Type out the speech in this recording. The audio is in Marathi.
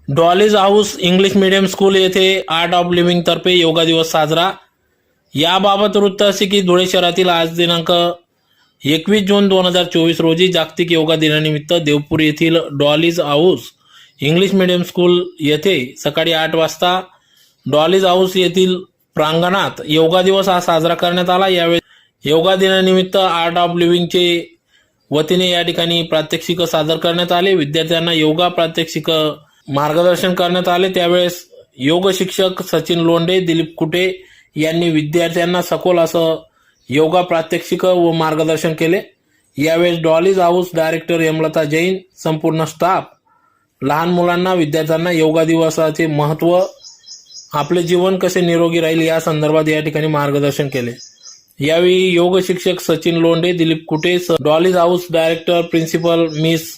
Dolly's house English medium school येथे आर्ट ऑफ लिव्हिंग तर्फे योगा दिवस साजरा। याबाबत वृत्त असे की धुळे शहरातील आज दिनांक 21 जून 2024 रोजी जागतिक योगा दिनानिमित्त देवपूर येथील Dolly's house English medium school येथे सकाळी 8 वाजता डॉलीज हाऊस येथील प्रांगणात योगा दिवस हा साजरा करण्यात आला। यावेळी योगा दिनानिमित्त आर्ट ऑफ लिव्हिंगचे वतीने या ठिकाणी प्रात्यक्षिक सादर करण्यात आले। विद्यार्थ्यांना योगा प्रात्यक्षिक मार्गदर्शन करण्यात आले। त्यावेळेस योग शिक्षक सचिन लोंढे, दिलीप कुटे यांनी विद्यार्थ्यांना सखोल असं योगा प्रात्यक्षिक व मार्गदर्शन केले। यावेळेस Dolly's house director Hemlata Jain, संपूर्ण स्टाफ लहान मुलांना विद्यार्थ्यांना योगा दिवसाचे महत्त्व, आपले जीवन कसे निरोगी राहील या संदर्भात या ठिकाणी मार्गदर्शन केले। यावेळी योग शिक्षक सचिन लोंढे, दिलीप कुटे, Dolly's house director principal miss